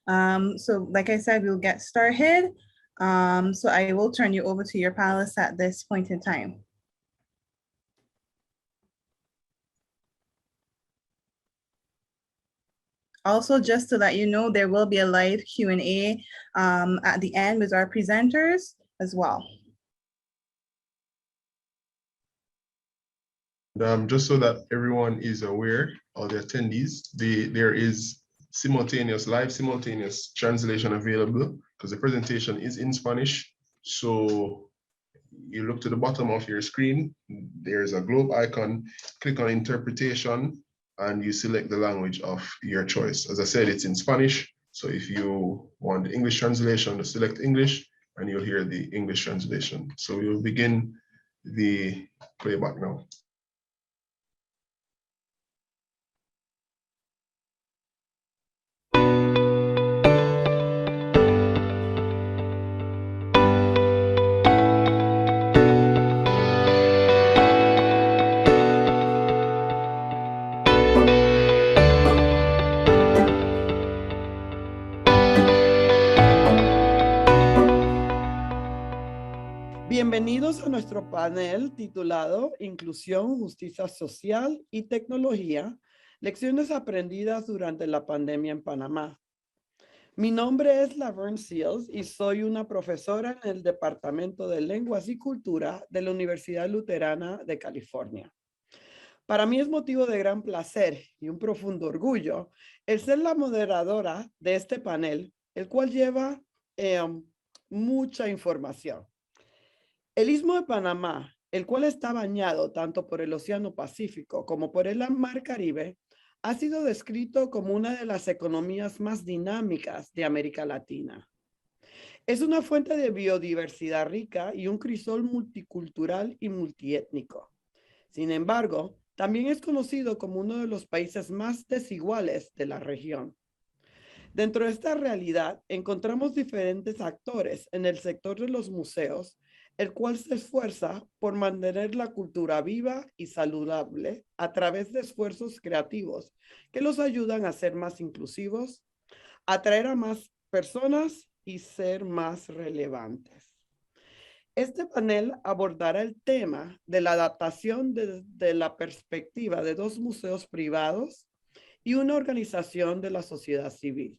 So like I said, we'll get started. So I will turn you over to your panelists at this point in time. Also, just to let you know, there will be a live Q&A at the end with our presenters as well. Just so that everyone is aware, all the attendees, there is live simultaneous translation available because the presentation is in Spanish. So you look to the bottom of your screen, there's a globe icon, click on interpretation, and you select the language of your choice. As I said, it's in Spanish. So if you want the English translation, to select English, and you'll hear the English translation. So we will begin the playback now. Bienvenidos a nuestro panel titulado Inclusión, Justicia Social y Tecnología, lecciones aprendidas durante la pandemia en Panamá. Mi nombre es Laverne Seals y soy una profesora en el Departamento de Lenguas y Cultura de la Universidad Luterana de California. Para mí es motivo de gran placer y un profundo orgullo el ser la moderadora de este panel, el cual lleva mucha información. El Istmo de Panamá, el cual está bañado tanto por el Océano Pacífico como por el Mar Caribe, ha sido descrito como una de las economías más dinámicas de América Latina. Es una fuente de biodiversidad rica y un crisol multicultural y multiétnico. Sin embargo, también es conocido como uno de los países más desiguales de la región. Dentro de esta realidad, encontramos diferentes actores en el sector de los museos, el cual se esfuerza por mantener la cultura viva y saludable a través de esfuerzos creativos que los ayudan a ser más inclusivos, atraer a más personas y ser más relevantes. Este panel abordará el tema de la adaptación desde la perspectiva de dos museos privados y una organización de la sociedad civil.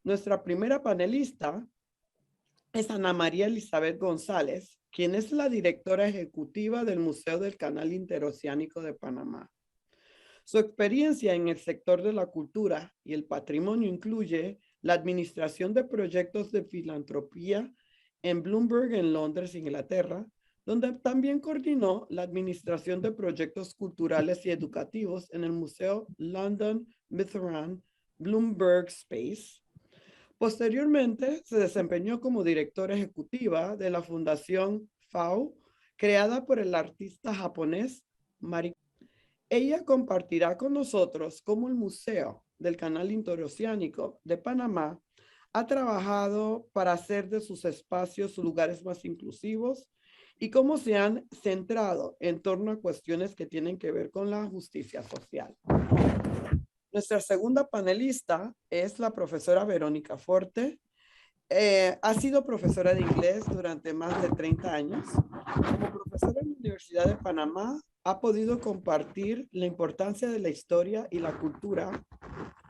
Nuestra primera panelista es Ana María Elizabeth González, quien es la directora ejecutiva del Museo del Canal Interoceánico de Panamá. Su experiencia en el sector de la cultura y el patrimonio incluye la administración de proyectos de filantropía en Bloomberg, en Londres, Inglaterra, donde también coordinó la administración de proyectos culturales y educativos en el Museo London Mitterrand Bloomberg Space. Posteriormente, se desempeñó como directora ejecutiva de la Fundación FAO, creada por el artista japonés Mari. Ella compartirá con nosotros cómo el Museo del Canal Interoceánico de Panamá ha trabajado para hacer de sus espacios lugares más inclusivos y cómo se han centrado en torno a cuestiones que tienen que ver con la justicia social. Nuestra segunda panelista es la profesora Verónica Forte. Ha sido profesora de inglés durante más de 30 años. Como profesora en la Universidad de Panamá, ha podido compartir la importancia de la historia y la cultura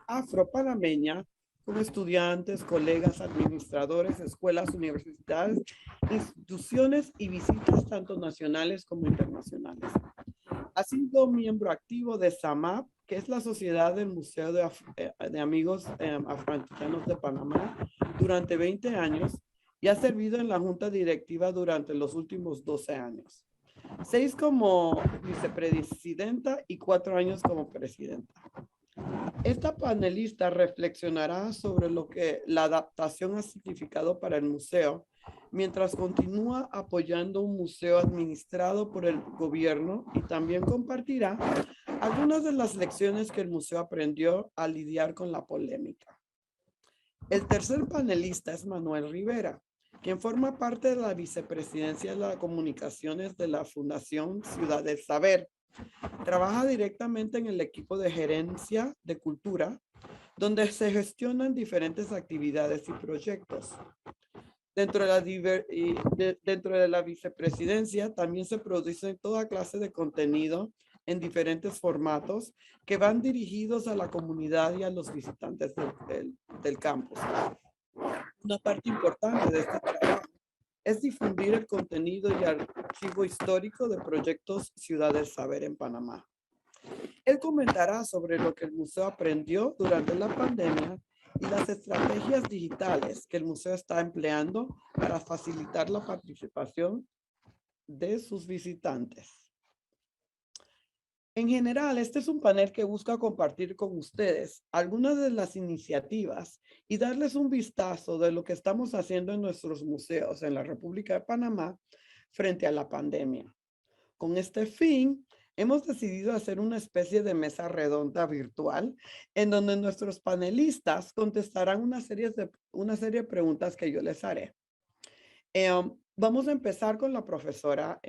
afropanameña con estudiantes, colegas, administradores, escuelas, universidades, instituciones y visitas tanto nacionales como internacionales. Ha sido miembro activo de SAMAP, que es la Sociedad del Museo de Amigos Afroamericanos de Panamá, durante 20 años y ha servido en la junta directiva durante los últimos 12 años. 6 como vicepresidenta y 4 años como presidenta. Esta panelista reflexionará sobre lo que la adaptación ha significado para el museo, mientras continúa apoyando un museo administrado por el gobierno, y también compartirá algunas de las lecciones que el museo aprendió a lidiar con la polémica. El tercer panelista es Manuel Rivera, quien forma parte de la vicepresidencia de las comunicaciones de la Fundación Ciudad del Saber. Trabaja directamente en el equipo de gerencia de cultura, donde se gestionan diferentes actividades y proyectos. Dentro de la vicepresidencia también se produce toda clase de contenido en diferentes formatos que van dirigidos a la comunidad y a los visitantes del campus. Una parte importante de este trabajo es difundir el contenido y archivo histórico de proyectos Ciudad del Saber en Panamá. Él comentará sobre lo que el museo aprendió durante la pandemia y las estrategias digitales que el museo está empleando para facilitar la participación de sus visitantes. En general, este es un panel que busca compartir con ustedes algunas de las iniciativas y darles un vistazo de lo que estamos haciendo en nuestros museos en la República de Panamá frente a la pandemia. Con este fin, hemos decidido hacer una especie de mesa redonda virtual en donde nuestros panelistas contestarán una serie de preguntas que yo les haré. Vamos a empezar con la profesora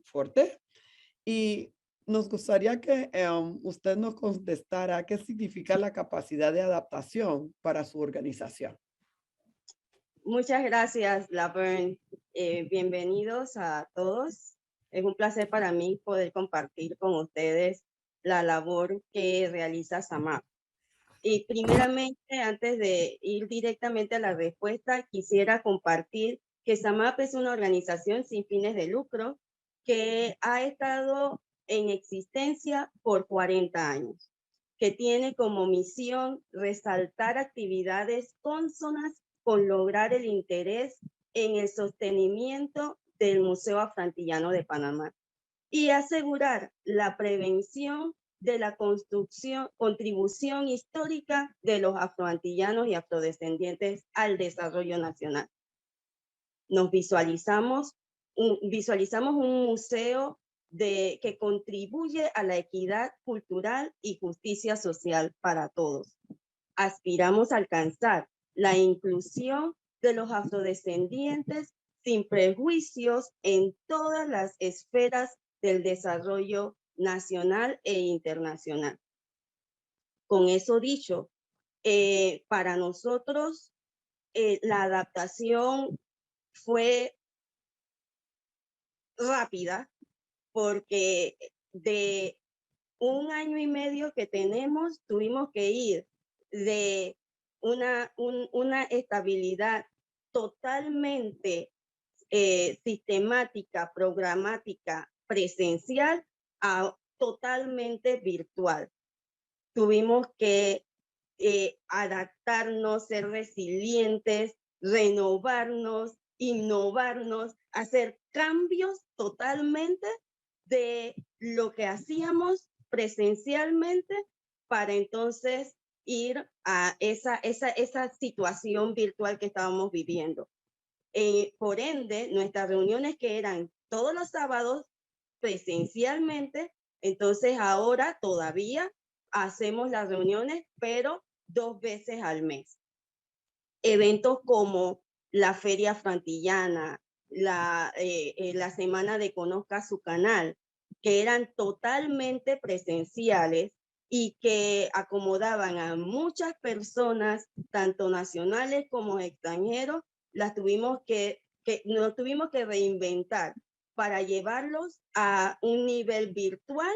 Forte y nos gustaría que usted nos contestara qué significa la capacidad de adaptación para su organización. Muchas gracias, Laverne. Bienvenidos a todos. Es un placer para mí poder compartir con ustedes la labor que realiza SAMAP. Y primeramente, antes de ir directamente a la respuesta, quisiera compartir que SAMAP es una organización sin fines de lucro que ha estado en existencia por 40 años, que tiene como misión resaltar actividades cónsonas con lograr el interés en el sostenimiento del Museo Afroantillano de Panamá y asegurar la prevención de la contribución histórica de los afroantillanos y afrodescendientes al desarrollo nacional. Nos visualizamos un museo que contribuye a la equidad cultural y justicia social para todos. Aspiramos a alcanzar la inclusión de los afrodescendientes sin prejuicios en todas las esferas del desarrollo nacional e internacional. Con eso dicho, para nosotros la adaptación fue rápida porque de 1 año y medio que tuvimos que ir de una estabilidad totalmente sistemática, programática, presencial a totalmente virtual. Tuvimos que adaptarnos, ser resilientes, renovarnos, innovarnos, hacer cambios totalmente de lo que hacíamos presencialmente para entonces ir a esa situación virtual que estábamos viviendo. Por ende, nuestras reuniones que eran todos los sábados presencialmente, entonces ahora todavía hacemos las reuniones, pero 2 veces al mes. Eventos como la Feria Afroantillana, la Semana de Conozca Su Canal, que eran totalmente presenciales y que acomodaban a muchas personas, tanto nacionales como extranjeros, nos tuvimos que reinventar para llevarlos a un nivel virtual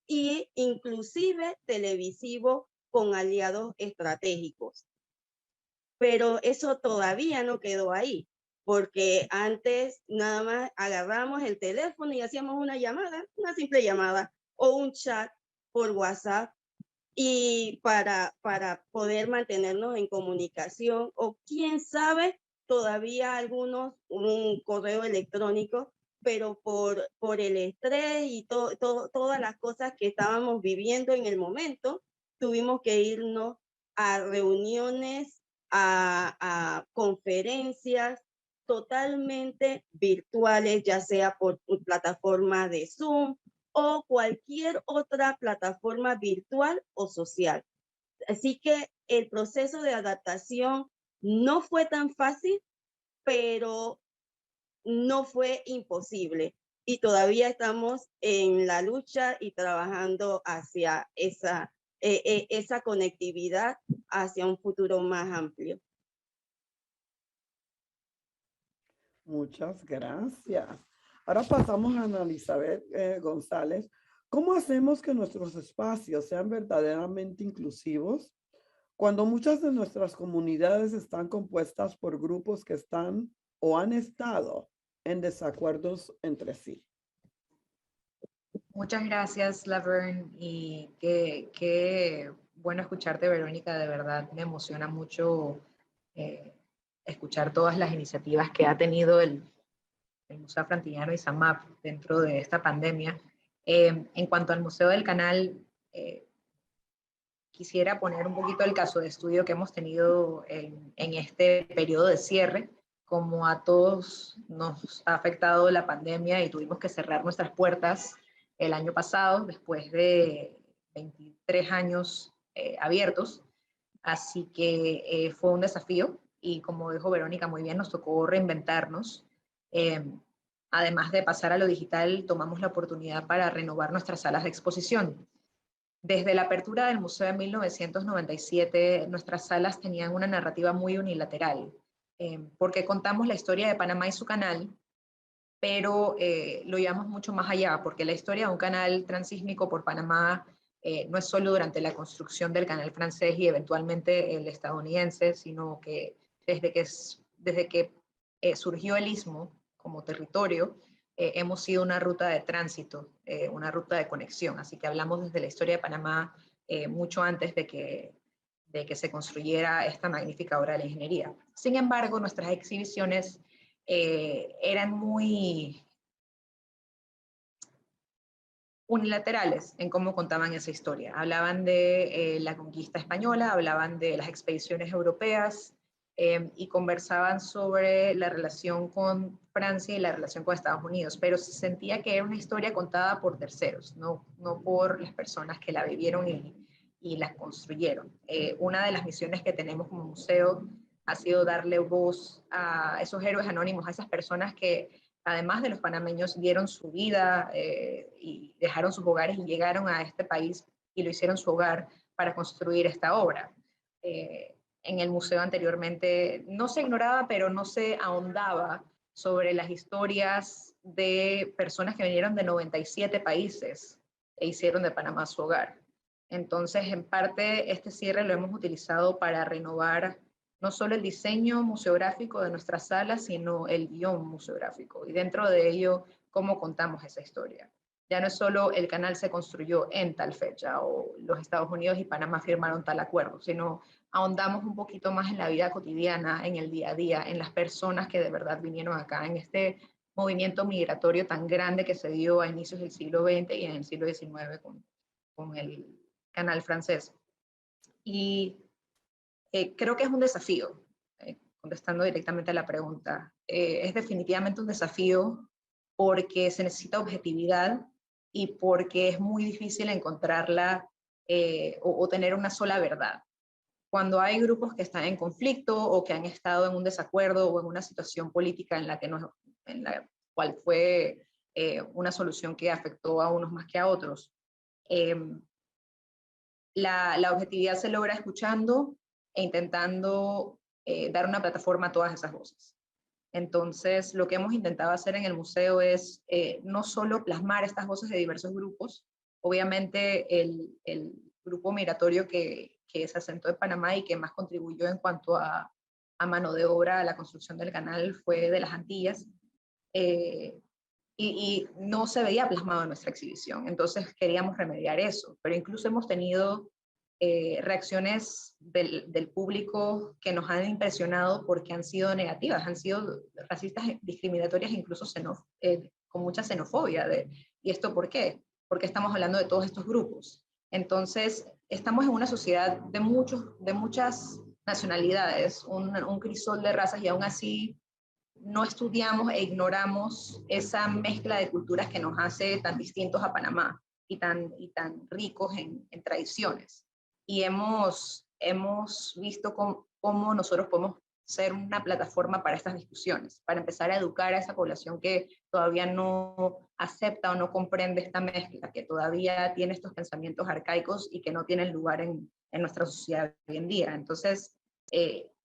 e inclusive televisivo con aliados estratégicos. Pero eso todavía no quedó ahí, porque antes nada más agarramos el teléfono y hacíamos una simple llamada o un chat por WhatsApp y para poder mantenernos en comunicación o quién sabe, todavía algunos un correo electrónico, pero por el estrés y todas las cosas que estábamos viviendo en el momento, tuvimos que irnos a reuniones, a conferencias totalmente virtuales, ya sea por plataforma de Zoom o cualquier otra plataforma virtual o social. Así que el proceso de adaptación no fue tan fácil, pero no fue imposible. Y todavía estamos en la lucha y trabajando hacia esa esa conectividad hacia un futuro más amplio. Muchas gracias. Ahora pasamos a Ana Elizabeth González. ¿Cómo hacemos que nuestros espacios sean verdaderamente inclusivos cuando muchas de nuestras comunidades están compuestas por grupos que están o han estado en desacuerdos entre sí? Muchas gracias, Laverne, y qué bueno escucharte, Verónica, de verdad me emociona mucho escuchar todas las iniciativas que ha tenido el Museo Afrantillano y SAMAP dentro de esta pandemia. En cuanto al Museo del Canal, quisiera poner un poquito el caso de estudio que hemos tenido en este periodo de cierre. Como a todos nos ha afectado la pandemia y tuvimos que cerrar nuestras puertas el año pasado, después de 23 años abiertos. Así que fue un desafío y como dijo Verónica muy bien, nos tocó reinventarnos. Además de pasar a lo digital, tomamos la oportunidad para renovar nuestras salas de exposición. Desde la apertura del museo en 1997, nuestras salas tenían una narrativa muy unilateral, porque contamos la historia de Panamá y su canal, pero lo llevamos mucho más allá, porque la historia de un canal transísmico por Panamá no es solo durante la construcción del canal francés y eventualmente el estadounidense, sino que desde que surgió el istmo como territorio, hemos sido una ruta de tránsito, una ruta de conexión. Así que hablamos desde la historia de Panamá mucho antes de que se construyera esta magnífica obra de la ingeniería. Sin embargo, nuestras exhibiciones eran muy unilaterales en cómo contaban esa historia. Hablaban de la conquista española, hablaban de las expediciones europeas y conversaban sobre la relación con Francia y la relación con Estados Unidos, pero se sentía que era una historia contada por terceros, no por las personas que la vivieron y la construyeron. Una de las misiones que tenemos como museo ha sido darle voz a esos héroes anónimos, a esas personas que además de los panameños, dieron su vida y dejaron sus hogares y llegaron a este país y lo hicieron su hogar para construir esta obra. En el museo anteriormente no se ignoraba, pero no se ahondaba sobre las historias de personas que vinieron de 97 países e hicieron de Panamá su hogar. Entonces, en parte, este cierre lo hemos utilizado para renovar no solo el diseño museográfico de nuestras salas, sino el guión museográfico. Y dentro de ello, cómo contamos esa historia. Ya no es solo el canal se construyó en tal fecha o los Estados Unidos y Panamá firmaron tal acuerdo, sino ahondamos un poquito más en la vida cotidiana, en el día a día, en las personas que de verdad vinieron acá, en este movimiento migratorio tan grande que se dio a inicios del siglo XX y en el siglo XIX con el canal francés. Y creo que es un desafío, contestando directamente a la pregunta. Es definitivamente un desafío porque se necesita objetividad y porque es muy difícil encontrarla o tener una sola verdad. Cuando hay grupos que están en conflicto o que han estado en un desacuerdo o en una situación política en la cual fue una solución que afectó a unos más que a otros, la objetividad se logra escuchando e intentando dar una plataforma a todas esas voces. Entonces, lo que hemos intentado hacer en el museo es no solo plasmar estas voces de diversos grupos, obviamente el grupo migratorio que se asentó en Panamá y que más contribuyó en cuanto a mano de obra a la construcción del canal fue de las Antillas, y no se veía plasmado en nuestra exhibición. Entonces queríamos remediar eso, pero incluso hemos tenido reacciones del público que nos han impresionado porque han sido negativas, han sido racistas, discriminatorias, incluso con mucha xenofobia. ¿Y esto por qué? Porque estamos hablando de todos estos grupos. Entonces, estamos en una sociedad de muchas nacionalidades, un crisol de razas, y aún así no estudiamos e ignoramos esa mezcla de culturas que nos hace tan distintos a Panamá y tan ricos en tradiciones. Y hemos visto cómo nosotros podemos ser una plataforma para estas discusiones, para empezar a educar a esa población que todavía no acepta o no comprende esta mezcla, que todavía tiene estos pensamientos arcaicos y que no tienen lugar en nuestra sociedad hoy en día. Entonces,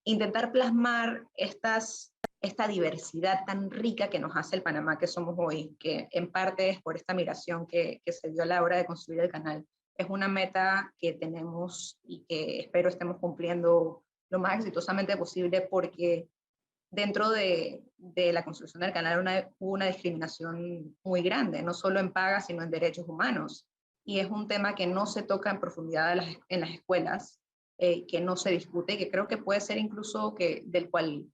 intentar plasmar esta diversidad tan rica que nos hace el Panamá que somos hoy, que en parte es por esta migración que se dio a la hora de construir el canal, es una meta que tenemos y que espero estemos cumpliendo lo más exitosamente posible, porque dentro de la construcción del canal hubo una discriminación muy grande, no solo en pagas, sino en derechos humanos. Y es un tema que no se toca en profundidad en las escuelas, que no se discute, y que creo que puede ser incluso del cual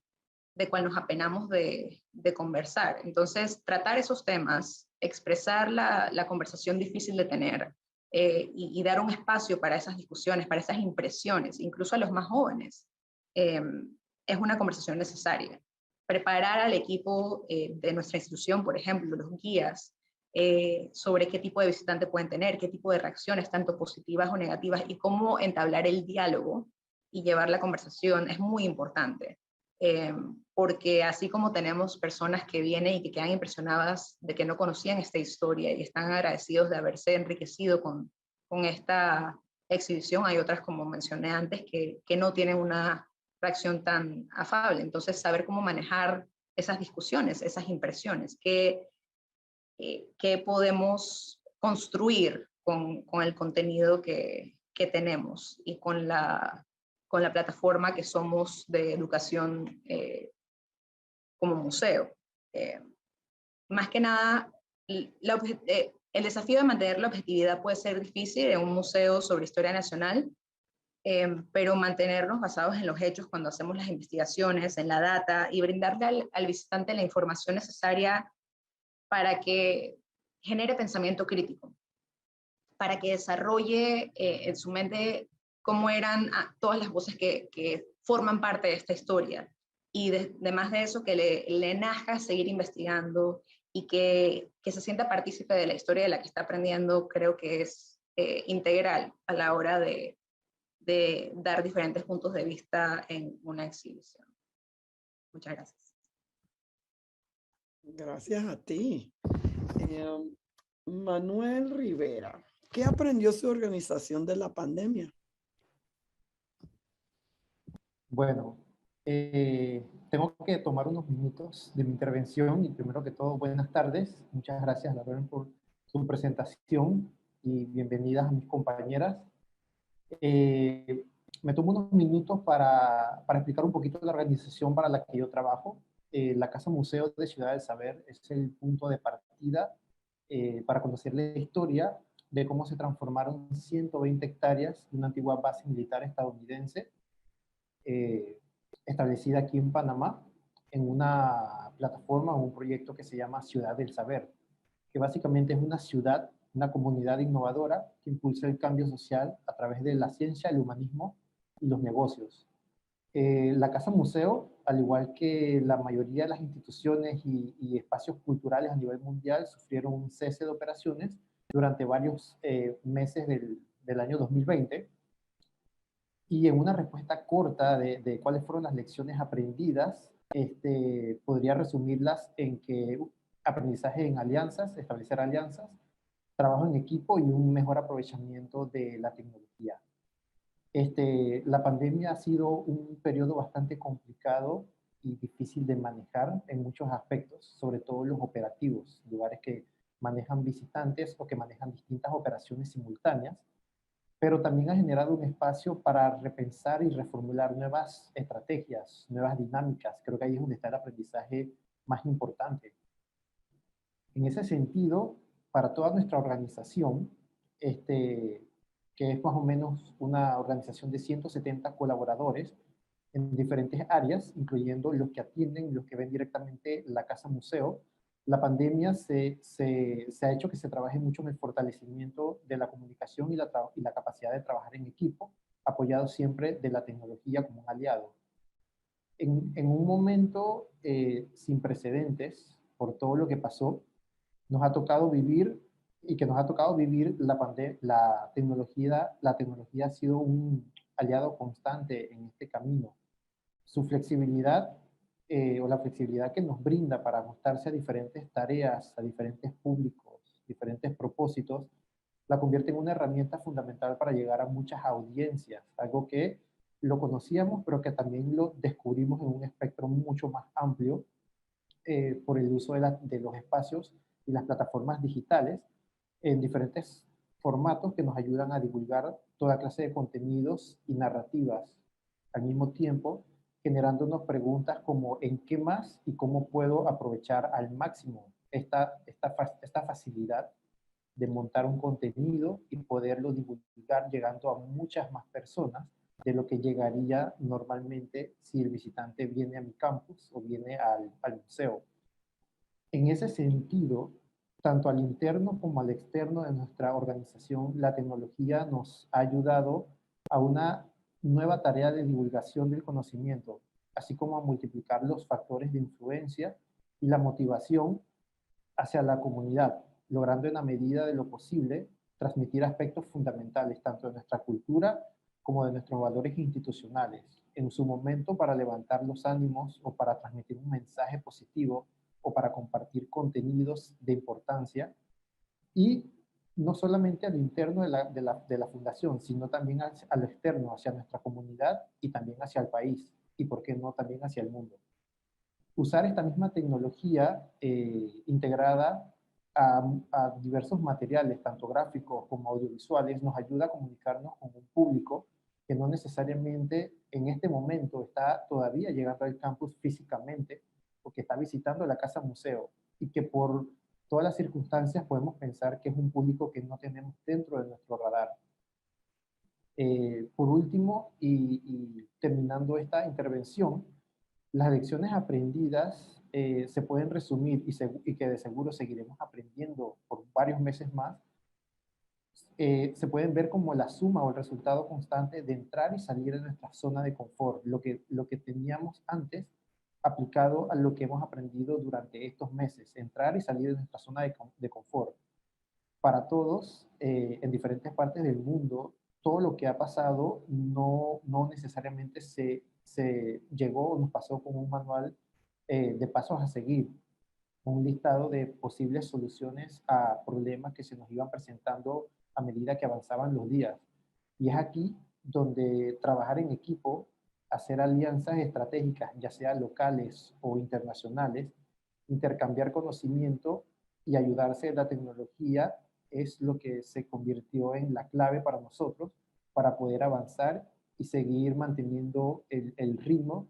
nos apenamos de conversar. Entonces, tratar esos temas, expresar la conversación difícil de tener, y dar un espacio para esas discusiones, para esas impresiones, incluso a los más jóvenes, es una conversación necesaria. Preparar al equipo de nuestra institución, por ejemplo, los guías, sobre qué tipo de visitante pueden tener, qué tipo de reacciones, tanto positivas o negativas, y cómo entablar el diálogo y llevar la conversación es muy importante. Porque así como tenemos personas que vienen y que quedan impresionadas de que no conocían esta historia y están agradecidos de haberse enriquecido con esta exhibición, hay otras, como mencioné antes, que no tienen una reacción tan afable. Entonces, saber cómo manejar esas discusiones, esas impresiones, qué podemos construir con el contenido que tenemos y con la plataforma que somos de educación como museo. Más que nada, el desafío de mantener la objetividad puede ser difícil en un museo sobre historia nacional, pero mantenernos basados en los hechos cuando hacemos las investigaciones, en la data, y brindarle al visitante la información necesaria para que genere pensamiento crítico, para que desarrolle en su mente cómo eran todas las voces que forman parte de esta historia. Y además de eso, que le nazca seguir investigando y que se sienta partícipe de la historia de la que está aprendiendo, creo que es integral a la hora de dar diferentes puntos de vista en una exhibición. Muchas gracias. Gracias a ti. Manuel Rivera, ¿qué aprendió su organización de la pandemia? Bueno, tengo que tomar unos minutos de mi intervención y primero que todo, buenas tardes. Muchas gracias, Lauren, por su presentación y bienvenidas a mis compañeras. Me tomo unos minutos para explicar un poquito la organización para la que yo trabajo. La Casa Museo de Ciudad del Saber es el punto de partida para conocer la historia de cómo se transformaron 120 hectáreas de una antigua base militar estadounidense establecida aquí en Panamá en una plataforma o un proyecto que se llama Ciudad del Saber, que básicamente es una ciudad, una comunidad innovadora que impulsa el cambio social a través de la ciencia, el humanismo y los negocios. La Casa Museo, al igual que la mayoría de las instituciones y espacios culturales a nivel mundial, sufrieron un cese de operaciones durante varios meses del año 2020. Y en una respuesta corta de cuáles fueron las lecciones aprendidas, podría resumirlas en que aprendizaje en alianzas, establecer alianzas, trabajo en equipo y un mejor aprovechamiento de la tecnología. La pandemia ha sido un periodo bastante complicado y difícil de manejar en muchos aspectos, sobre todo los operativos, lugares que manejan visitantes o que manejan distintas operaciones simultáneas, pero también ha generado un espacio para repensar y reformular nuevas estrategias, nuevas dinámicas. Creo que ahí es donde está el aprendizaje más importante. En ese sentido, para toda nuestra organización, que es más o menos una organización de 170 colaboradores en diferentes áreas, incluyendo los que atienden, los que ven directamente la Casa Museo, la pandemia se ha hecho que se trabaje mucho en el fortalecimiento de la comunicación y la capacidad de trabajar en equipo, apoyado siempre de la tecnología como un aliado. En un momento sin precedentes, por todo lo que pasó, nos ha tocado vivir la tecnología ha sido un aliado constante en este camino. Su flexibilidad o la flexibilidad que nos brinda para ajustarse a diferentes tareas, a diferentes públicos, diferentes propósitos, la convierte en una herramienta fundamental para llegar a muchas audiencias, algo que lo conocíamos, pero que también lo descubrimos en un espectro mucho más amplio por el uso de los espacios y las plataformas digitales en diferentes formatos que nos ayudan a divulgar toda clase de contenidos y narrativas al mismo tiempo, generándonos preguntas como ¿en qué más y cómo puedo aprovechar al máximo esta facilidad de montar un contenido y poderlo divulgar llegando a muchas más personas de lo que llegaría normalmente si el visitante viene a mi campus o viene al museo? En ese sentido, tanto al interno como al externo de nuestra organización, la tecnología nos ha ayudado a una nueva tarea de divulgación del conocimiento, así como a multiplicar los factores de influencia y la motivación hacia la comunidad, logrando en la medida de lo posible transmitir aspectos fundamentales tanto de nuestra cultura como de nuestros valores institucionales, en su momento para levantar los ánimos o para transmitir un mensaje positivo o para compartir contenidos de importancia, y no solamente al interno de la fundación, sino también a lo externo, hacia nuestra comunidad y también hacia el país, y por qué no también hacia el mundo. Usar esta misma tecnología integrada a diversos materiales, tanto gráficos como audiovisuales, nos ayuda a comunicarnos con un público que no necesariamente en este momento está todavía llegando al campus físicamente o que está visitando la casa museo, y que por todas las circunstancias podemos pensar que es un público que no tenemos dentro de nuestro radar. Por último, y terminando esta intervención, las lecciones aprendidas se pueden resumir y que de seguro seguiremos aprendiendo por varios meses más, se pueden ver como la suma o el resultado constante de entrar y salir de nuestra zona de confort, lo que teníamos antes aplicado a lo que hemos aprendido durante estos meses, entrar y salir de nuestra zona de confort. Para todos, en diferentes partes del mundo, todo lo que ha pasado no necesariamente se llegó o nos pasó con un manual de pasos a seguir, un listado de posibles soluciones a problemas que se nos iban presentando a medida que avanzaban los días. Y es aquí donde trabajar en equipo, hacer alianzas estratégicas, ya sea locales o internacionales, intercambiar conocimiento y ayudarse de la tecnología es lo que se convirtió en la clave para nosotros para poder avanzar y seguir manteniendo el ritmo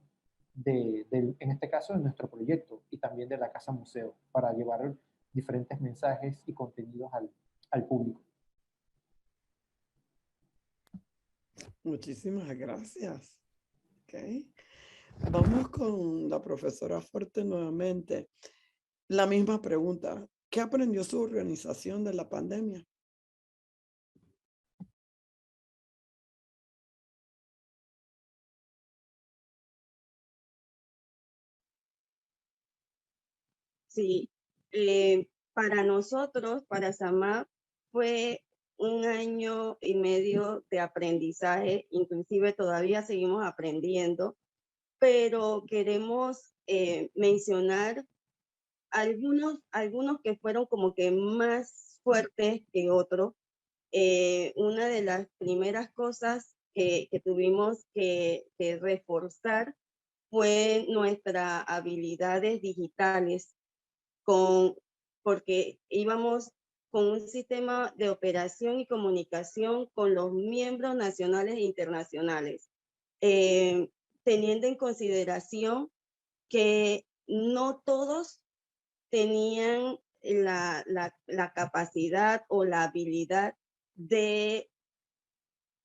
en este caso, de nuestro proyecto y también de la Casa Museo, para llevar diferentes mensajes y contenidos al público. Muchísimas gracias. Okay. Vamos con la profesora Forte nuevamente. La misma pregunta. ¿Qué aprendió su organización de la pandemia? Sí, para nosotros, para SAMAP, fue un año y medio de aprendizaje, inclusive todavía seguimos aprendiendo, pero queremos mencionar algunos que fueron como que más fuertes que otros. Una de las primeras cosas que tuvimos que reforzar fue nuestras habilidades digitales, porque íbamos con un sistema de operación y comunicación con los miembros nacionales e internacionales, teniendo en consideración que no todos tenían la capacidad o la habilidad de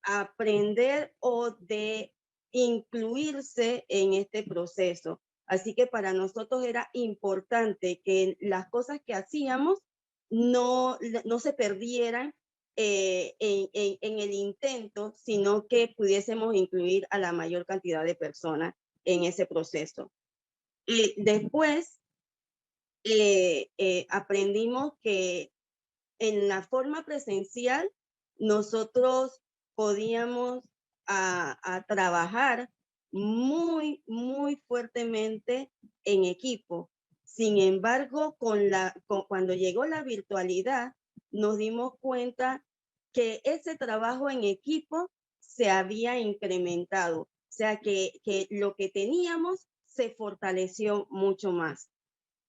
aprender o de incluirse en este proceso. Así que para nosotros era importante que las cosas que hacíamos no se perdieran en el intento, sino que pudiésemos incluir a la mayor cantidad de personas en ese proceso. Y después aprendimos que en la forma presencial nosotros podíamos a trabajar muy, muy fuertemente en equipo. Sin embargo, cuando llegó la virtualidad, nos dimos cuenta que ese trabajo en equipo se había incrementado. O sea, que lo que teníamos se fortaleció mucho más.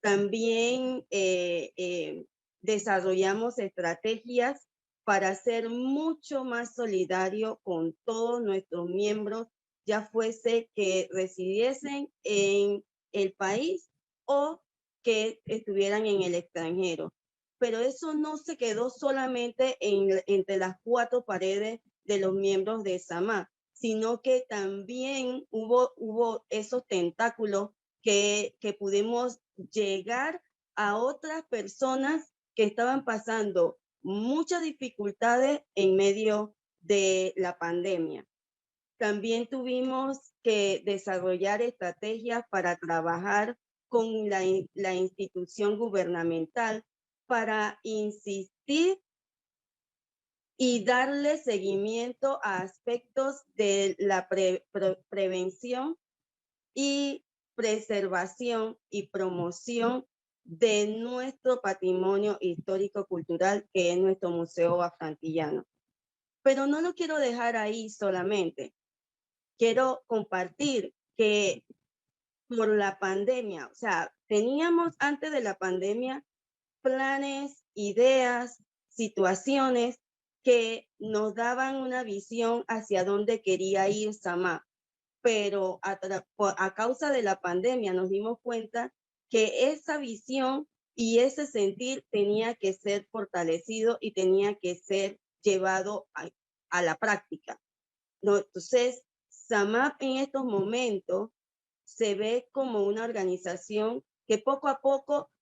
También desarrollamos estrategias para ser mucho más solidario con todos nuestros miembros, ya fuese que residiesen en el país o que estuvieran en el extranjero. Pero eso no se quedó solamente entre las cuatro paredes de los miembros de SAMA, sino que también hubo esos tentáculos que pudimos llegar a otras personas que estaban pasando muchas dificultades en medio de la pandemia. También tuvimos que desarrollar estrategias para trabajar con la institución gubernamental para insistir y darle seguimiento a aspectos de la prevención y preservación y promoción de nuestro patrimonio histórico-cultural, que es nuestro Museo Afroantillano. Pero no lo quiero dejar ahí solamente. Quiero compartir que por la pandemia, o sea, teníamos antes de la pandemia planes, ideas, situaciones que nos daban una visión hacia dónde quería ir SAMA, pero a causa de la pandemia nos dimos cuenta que esa visión y ese sentir tenía que ser fortalecido y tenía que ser llevado a la práctica, ¿no? Entonces, SAMAP en estos momentos se ve como una organización que poco a poco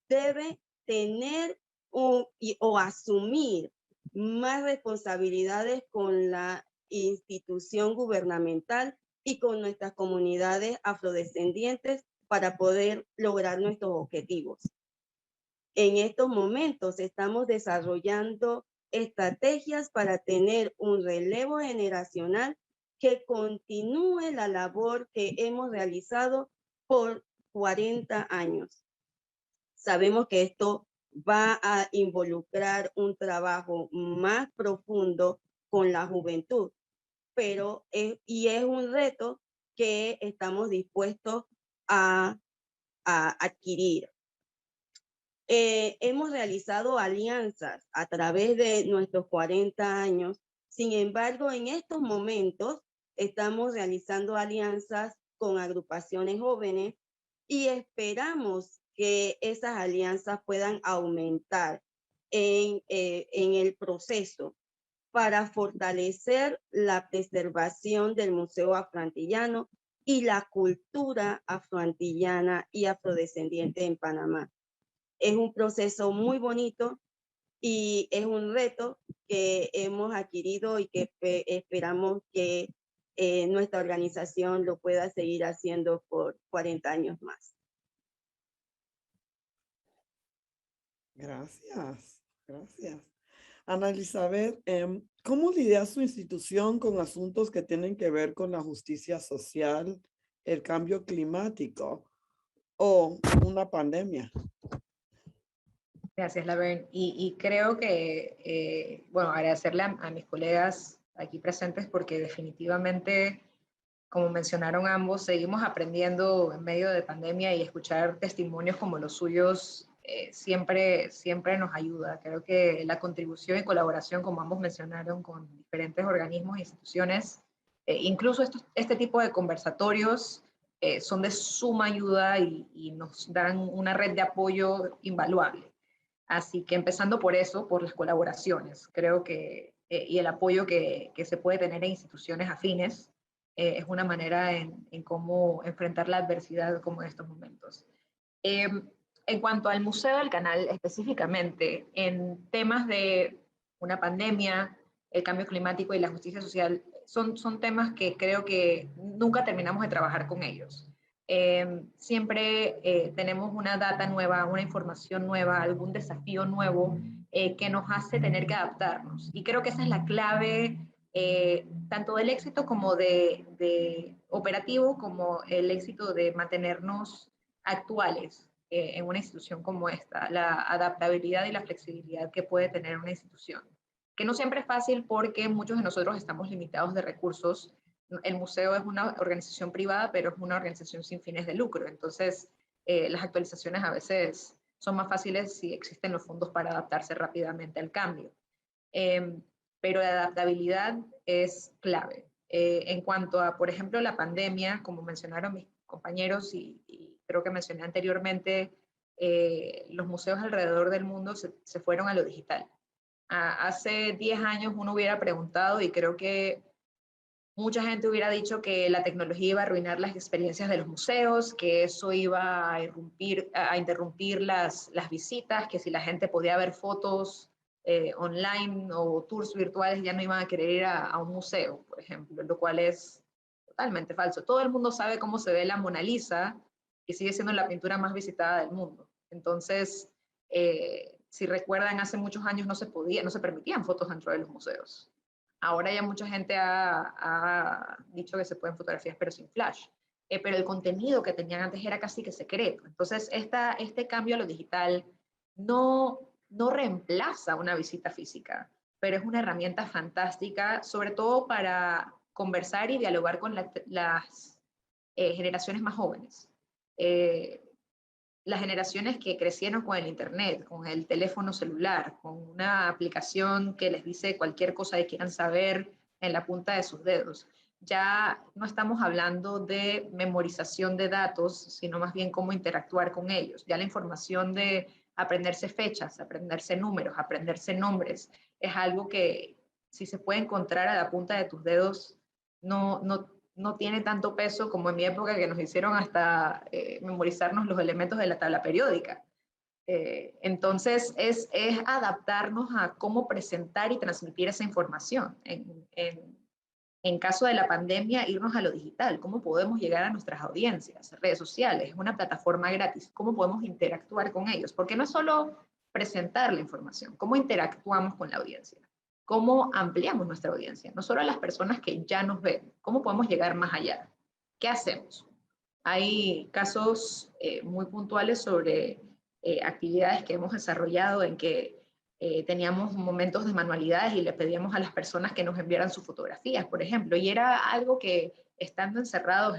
debe tener o asumir más responsabilidades con la institución gubernamental y con nuestras comunidades afrodescendientes para poder lograr nuestros objetivos. En estos momentos estamos desarrollando estrategias para tener un relevo generacional que continúe la labor que hemos realizado por 40 años. Sabemos que esto va a involucrar un trabajo más profundo con la juventud, pero es un reto que estamos dispuestos a adquirir. Hemos realizado alianzas a través de nuestros 40 años. Sin embargo, en estos momentos estamos realizando alianzas con agrupaciones jóvenes y esperamos que esas alianzas puedan aumentar en el proceso para fortalecer la preservación del Museo Afroantillano y la cultura afroantillana y afrodescendiente en Panamá. Es un proceso muy bonito y es un reto que hemos adquirido y que esperamos que nuestra organización lo pueda seguir haciendo por 40 años más. Gracias, gracias. Ana Elizabeth, ¿cómo lidia su institución con asuntos que tienen que ver con la justicia social, el cambio climático o una pandemia? Gracias, Laverne. Y creo que, bueno, agradecerle a mis colegas aquí presentes porque definitivamente, como mencionaron ambos, seguimos aprendiendo en medio de pandemia y escuchar testimonios como los suyos siempre nos ayuda. Creo que la contribución y colaboración, como ambos mencionaron, con diferentes organismos e instituciones, incluso este tipo de conversatorios son de suma ayuda y nos dan una red de apoyo invaluable. Así que empezando por eso, por las colaboraciones, creo que, y el apoyo que se puede tener en instituciones afines, es una manera en cómo enfrentar la adversidad como en estos momentos. En cuanto al Museo del Canal específicamente, en temas de una pandemia, el cambio climático y la justicia social, son temas que creo que nunca terminamos de trabajar con ellos. Siempre tenemos una data nueva, una información nueva, algún desafío nuevo que nos hace tener que adaptarnos. Y creo que esa es la clave tanto del éxito como de operativo como el éxito de mantenernos actuales en una institución como esta, la adaptabilidad y la flexibilidad que puede tener una institución, que no siempre es fácil porque muchos de nosotros estamos limitados de recursos. El museo es una organización privada, pero es una organización sin fines de lucro, entonces las actualizaciones a veces son más fáciles si existen los fondos para adaptarse rápidamente al cambio. Pero la adaptabilidad es clave. En cuanto a, por ejemplo, la pandemia, como mencionaron mis compañeros y creo que mencioné anteriormente, los museos alrededor del mundo se fueron a lo digital. Hace 10 años uno hubiera preguntado y creo que mucha gente hubiera dicho que la tecnología iba a arruinar las experiencias de los museos, que eso iba a interrumpir las visitas, que si la gente podía ver fotos online o tours virtuales ya no iban a querer ir a un museo, por ejemplo, lo cual es totalmente falso. Todo el mundo sabe cómo se ve la Mona Lisa y sigue siendo la pintura más visitada del mundo. Entonces, si recuerdan, hace muchos años no se permitían fotos dentro de los museos. Ahora ya mucha gente ha dicho que se pueden fotografías, pero sin flash. Pero el contenido que tenían antes era casi que secreto. Entonces, este cambio a lo digital no reemplaza una visita física, pero es una herramienta fantástica, sobre todo para conversar y dialogar con las generaciones más jóvenes. Las generaciones que crecieron con el internet, con el teléfono celular, con una aplicación que les dice cualquier cosa que quieran saber en la punta de sus dedos. Ya no estamos hablando de memorización de datos, sino más bien cómo interactuar con ellos. Ya la información de aprenderse fechas, aprenderse números, aprenderse nombres, es algo que si se puede encontrar a la punta de tus dedos, no tiene tanto peso como en mi época, que nos hicieron hasta memorizarnos los elementos de la tabla periódica. Entonces es adaptarnos a cómo presentar y transmitir esa información. En caso de la pandemia, irnos a lo digital, cómo podemos llegar a nuestras audiencias, redes sociales, una plataforma gratis, cómo podemos interactuar con ellos, porque no es solo presentar la información, cómo interactuamos con la audiencia, cómo ampliamos nuestra audiencia, no solo a las personas que ya nos ven, cómo podemos llegar más allá. ¿Qué hacemos? Hay casos muy puntuales sobre actividades que hemos desarrollado en que teníamos momentos de manualidades y le pedíamos a las personas que nos enviaran sus fotografías, por ejemplo, y era algo que, estando encerrados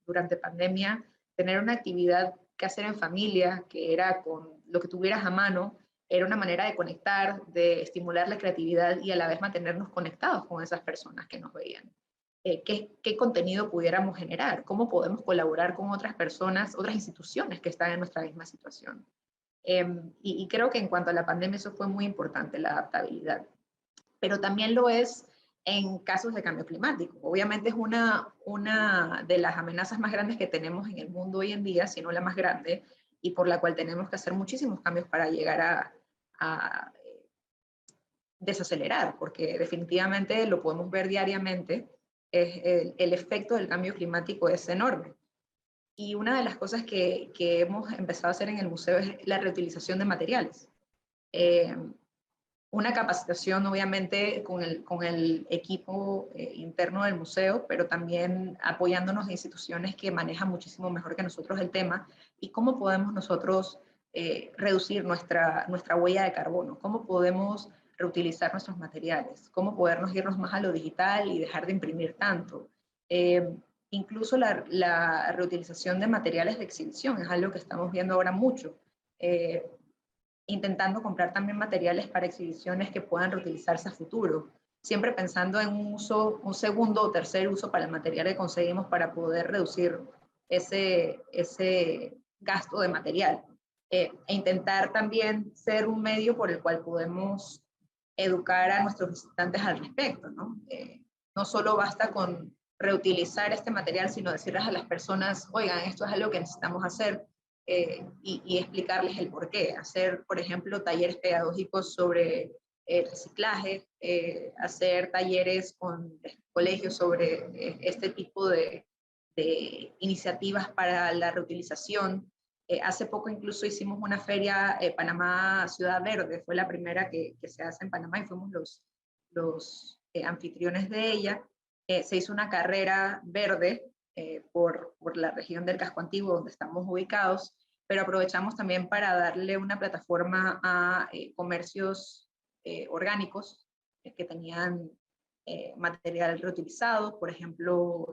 durante pandemia, tener una actividad que hacer en familia, que era con lo que tuvieras a mano, era una manera de conectar, de estimular la creatividad y a la vez mantenernos conectados con esas personas que nos veían. ¿Qué contenido pudiéramos generar? ¿Cómo podemos colaborar con otras personas, otras instituciones que están en nuestra misma situación? Y creo que en cuanto a la pandemia eso fue muy importante, la adaptabilidad. Pero también lo es en casos de cambio climático. Obviamente es una de las amenazas más grandes que tenemos en el mundo hoy en día, si no la más grande, y por la cual tenemos que hacer muchísimos cambios para llegar a desacelerar, porque definitivamente lo podemos ver diariamente, el efecto del cambio climático es enorme. Y una de las cosas que hemos empezado a hacer en el museo es la reutilización de materiales. Una capacitación obviamente con el equipo interno del museo, pero también apoyándonos de instituciones que manejan muchísimo mejor que nosotros el tema y cómo podemos nosotros reducir nuestra huella de carbono, cómo podemos reutilizar nuestros materiales, cómo podernos irnos más a lo digital y dejar de imprimir tanto. Incluso la reutilización de materiales de exhibición es algo que estamos viendo ahora mucho. Intentando comprar también materiales para exhibiciones que puedan reutilizarse a futuro, siempre pensando en un segundo o tercer uso para el material que conseguimos para poder reducir ese gasto de material. E intentar también ser un medio por el cual podemos educar a nuestros visitantes al respecto, ¿no? No solo basta con reutilizar este material, sino decirles a las personas, oigan, esto es algo que necesitamos hacer, y explicarles el por qué. Hacer, por ejemplo, talleres pedagógicos sobre reciclaje, hacer talleres con colegios sobre este tipo de iniciativas para la reutilización. Hace poco incluso hicimos una feria, Panamá Ciudad Verde, fue la primera que se hace en Panamá y fuimos los anfitriones de ella. Se hizo una carrera verde por la región del Casco Antiguo donde estamos ubicados, pero aprovechamos también para darle una plataforma a comercios orgánicos que tenían material reutilizado, por ejemplo,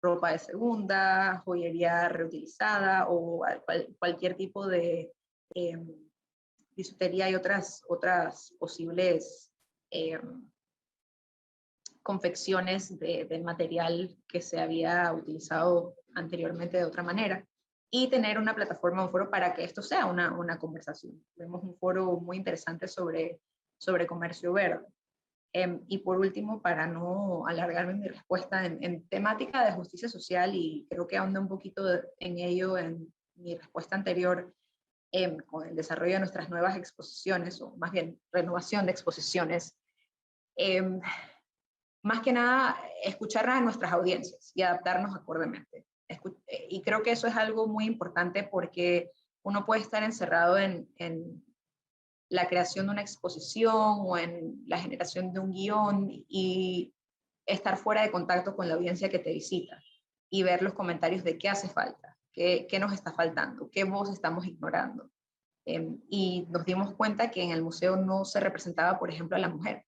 ropa de segunda, joyería reutilizada o cualquier tipo de bisutería y otras posibles confecciones del material que se había utilizado anteriormente de otra manera, y tener una plataforma, un foro para que esto sea una conversación. Vemos un foro muy interesante sobre comercio verde. Y por último, para no alargarme mi respuesta en temática de justicia social, y creo que ahondé un poquito en ello en mi respuesta anterior, con el desarrollo de nuestras nuevas exposiciones, o más bien renovación de exposiciones, más que nada escuchar a nuestras audiencias y adaptarnos acordemente. Y creo que eso es algo muy importante, porque uno puede estar encerrado en la creación de una exposición o en la generación de un guión y estar fuera de contacto con la audiencia que te visita y ver los comentarios de qué hace falta, qué nos está faltando, qué voz estamos ignorando. Y nos dimos cuenta que en el museo no se representaba, por ejemplo, a la mujer.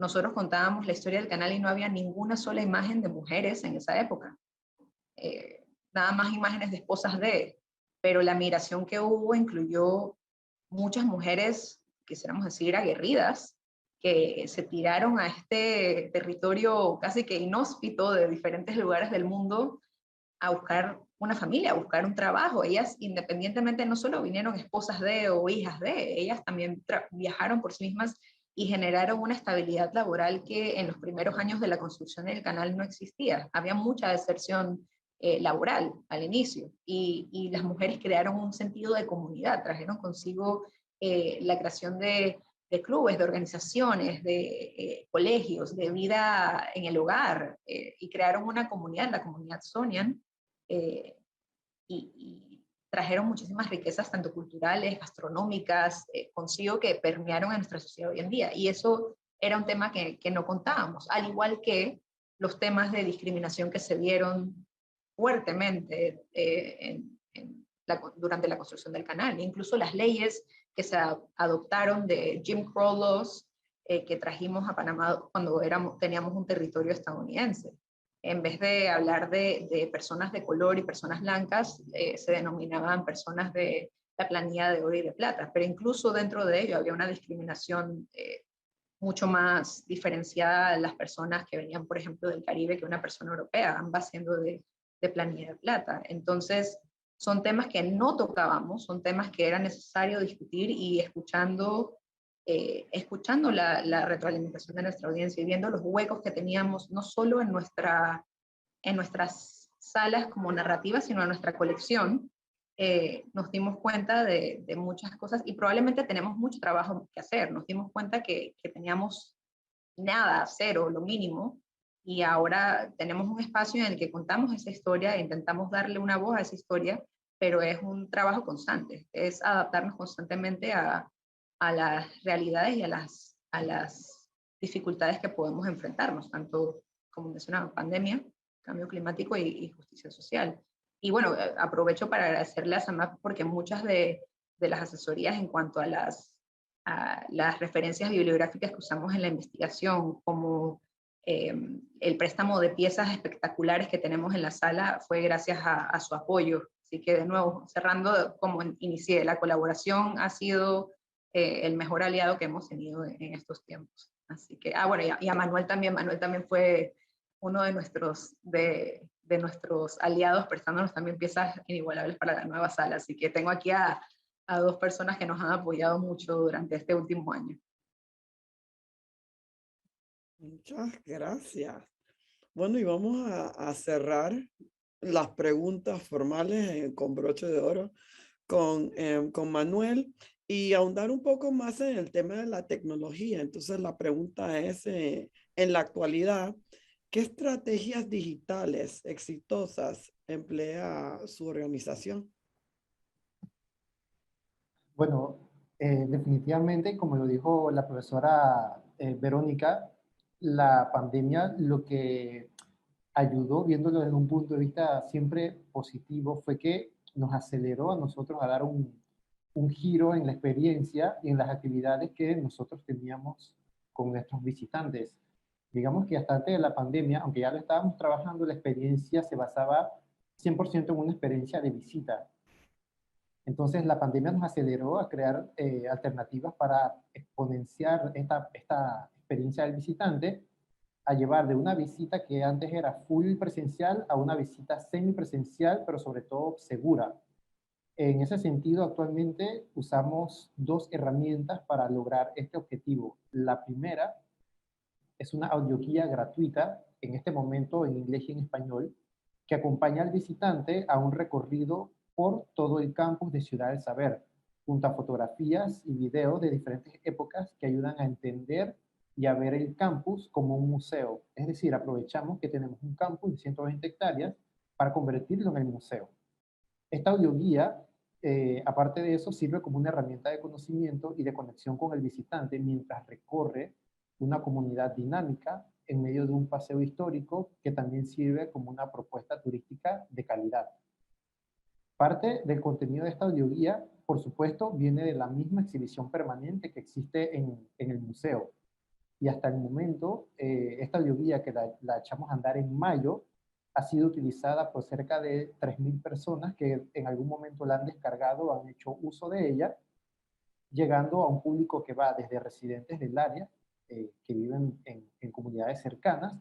Nosotros contábamos la historia del canal y no había ninguna sola imagen de mujeres en esa época. Nada más imágenes de esposas pero la migración que hubo incluyó muchas mujeres, quisiéramos decir, aguerridas, que se tiraron a este territorio casi que inhóspito de diferentes lugares del mundo a buscar una familia, a buscar un trabajo. Ellas, independientemente, no solo vinieron esposas o hijas ellas también viajaron por sí mismas y generaron una estabilidad laboral que en los primeros años de la construcción del canal no existía. Había mucha deserción laboral al inicio, y las mujeres crearon un sentido de comunidad, trajeron consigo la creación de clubes, de organizaciones, de colegios, de vida en el hogar, y crearon una comunidad, la comunidad Sonian, y trajeron muchísimas riquezas, tanto culturales, gastronómicas, consigo, que permearon en nuestra sociedad hoy en día. Y eso era un tema que no contábamos, al igual que los temas de discriminación que se vieron fuertemente durante la construcción del canal. Incluso las leyes que se adoptaron de Jim Crow laws, que trajimos a Panamá cuando teníamos un territorio estadounidense. En vez de hablar de personas de color y personas blancas, se denominaban personas de la planilla de oro y de plata, pero incluso dentro de ello había una discriminación mucho más diferenciada a las personas que venían, por ejemplo, del Caribe, que una persona europea, ambas siendo de planilla de plata. Entonces, son temas que no tocábamos, son temas que era necesario discutir, y escuchando la retroalimentación de nuestra audiencia y viendo los huecos que teníamos, no solo en nuestras salas como narrativas, sino en nuestra colección, nos dimos cuenta de muchas cosas, y probablemente tenemos mucho trabajo que hacer. Nos dimos cuenta que teníamos nada, cero, lo mínimo, y ahora tenemos un espacio en el que contamos esa historia e intentamos darle una voz a esa historia, pero es un trabajo constante, es adaptarnos constantemente a las realidades y a las dificultades que podemos enfrentarnos, tanto, como mencionaba, pandemia, cambio climático y justicia social. Y bueno, aprovecho para agradecerle a SAMAP, porque muchas de las asesorías en cuanto a las referencias bibliográficas que usamos en la investigación, como el préstamo de piezas espectaculares que tenemos en la sala, fue gracias a su apoyo. Así que, de nuevo, cerrando como inicié, la colaboración ha sido el mejor aliado que hemos tenido en estos tiempos. Así que, bueno, y a Manuel también fue uno de nuestros aliados, prestándonos también piezas inigualables para la nueva sala. Así que tengo aquí a dos personas que nos han apoyado mucho durante este último año. Muchas gracias. Bueno, y vamos a cerrar las preguntas formales con broche de oro con Manuel, y ahondar un poco más en el tema de la tecnología. Entonces la pregunta es, en la actualidad, ¿qué estrategias digitales exitosas emplea su organización? Bueno, definitivamente, como lo dijo la profesora Verónica, la pandemia lo que ayudó, viéndolo desde un punto de vista siempre positivo, fue que nos aceleró a nosotros a dar un giro en la experiencia y en las actividades que nosotros teníamos con nuestros visitantes. Digamos que hasta antes de la pandemia, aunque ya lo estábamos trabajando, la experiencia se basaba 100% en una experiencia de visita. Entonces la pandemia nos aceleró a crear alternativas para exponenciar esta experiencia del visitante, a llevar de una visita que antes era full presencial a una visita semipresencial, pero sobre todo segura. En ese sentido, actualmente usamos dos herramientas para lograr este objetivo. La primera es una audioguía gratuita, en este momento en inglés y en español, que acompaña al visitante a un recorrido por todo el campus de Ciudad del Saber, junto a fotografías y videos de diferentes épocas que ayudan a entender y a ver el campus como un museo. Es decir, aprovechamos que tenemos un campus de 120 hectáreas para convertirlo en el museo. Esta audioguía, aparte de eso, sirve como una herramienta de conocimiento y de conexión con el visitante mientras recorre una comunidad dinámica en medio de un paseo histórico que también sirve como una propuesta turística de calidad. Parte del contenido de esta audioguía, por supuesto, viene de la misma exhibición permanente que existe en el museo. Y hasta el momento, esta audioguía que la echamos a andar en mayo, ha sido utilizada por cerca de 3.000 personas que en algún momento la han descargado, han hecho uso de ella, llegando a un público que va desde residentes del área, que viven en comunidades cercanas,